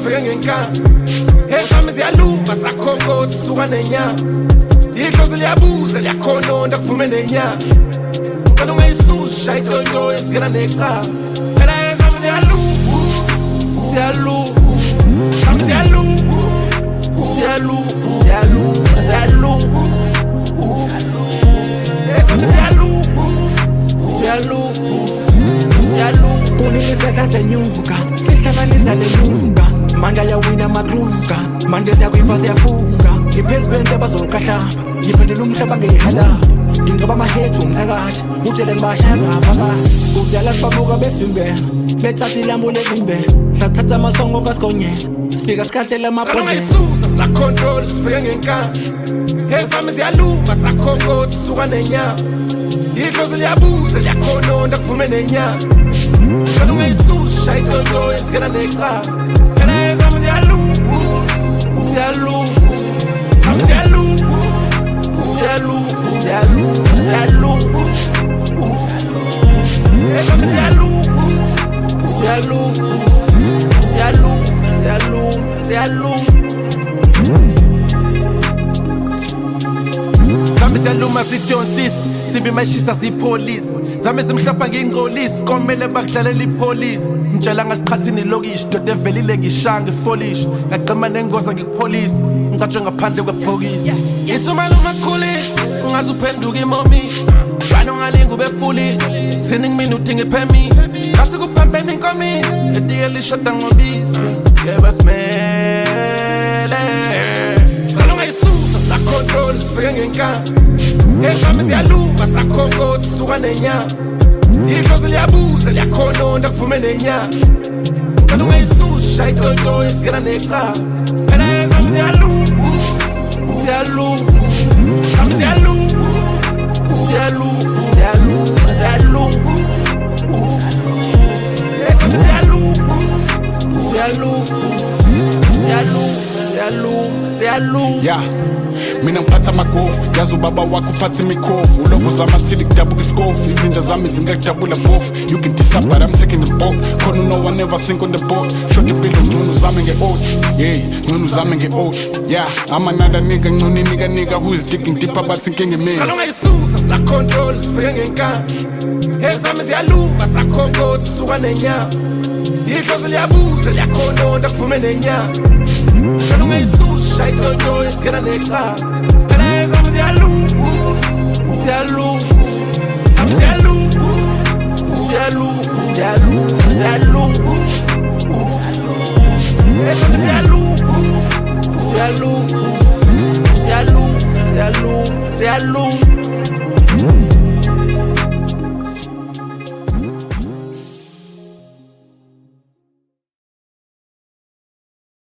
sifike ngenkani ezami ziyaluma sakhonko zisuka nenyama ikhozi liyabuza liyakhononda kuvume nenyama ngicela ungayisusi shaya idonto esigena necala phela ezami ziyaluma ziyaluma ezami ziyaluma ziyaluma ziyaluma ziyaluma ezami ziyaluma ziyaluma ziyaluma kunilizeka zenyuka sihlanganisa lenyuka manda yawina magruka mande siyakwipha siyafunga ngiphezu kwento abazokahlaba ngiphendela umhlaba ngeyihalaba ngingaba amahethu umthakathi utshele ngibashaya ngaphakathi kudala sibabuka besimbela bethatha ilambu levimbela sathatha amasongo kasigonyela sifika sikhathela amabhodlela ungayisusa sila control sifike ngenkani ezami ziyaluma sakhonko zisuka nenyama ikhozi liyabuza liyakhononda kuvume nenyama ngicela ungayisusi shaya idonto esigena necala phela ezami ziyaluma ziyaluma ezami ziyaluma ziyaluma ziyaluma ziyaluma ezami ziyaluma ziyaluma ziyaluma ziyaluma ziyaluma zami ziyaluma zidonsisi zibe mashisa zipolisi zami zimhlapha ngingcolisi komele bakudlalela ipolisi ngitshela ngasiqhathini lokishi doda evelile ngishanga ifolishi ngaqema nengoza ngikupholisi ngicatshwe ngaphandle kwephokisi ngithi umalume kukhulile ungaze uphenduke imomi bani ungalinga ubefulile thini ngimina udinga iphemini ngathi kuphambene inkomini etike lishoda ngobisi yeba simele ngicela ungayisusa sila control sifike ngenkani ezami ziyaluma sakhonko zisuka nenyama ikhozi liyabuza liyakhononda kuvume nenyama ngicela ungayisusi shaya idonto esigena necala phela ezami ziyaluma ziyaluma ezami ziyaluma ziyaluma ziyaluma ziyaluma ezami ziyaluma ziyaluma ziyaluma ziyaluma yeah. Mina ngiphatha amagofu yazi ubaba wakho uphatha imikhofu ulovo zamathili kudabuka iskofu izinja zami zingakujabula bofu you can decide but I'm taking the boat khona no one ever sink on the boat short impilo ngcono zami nge-oath yeah ngcono zami nge-oath yeah I'm another nigga ngcono nigga who is digging deep abathi inkinga imini ngicela ungayisusa sila control sifike ngenkani ezami ziyaluma sakhonko zisuka nenyama ikhozi liyabuza liyakhononda kuvume nenyama ngicela ungayisusi shaya idonto esigena necala phela ezami ziyaluma ziyaluma ezami ziyaluma ziyaluma ziyaluma ziyaluma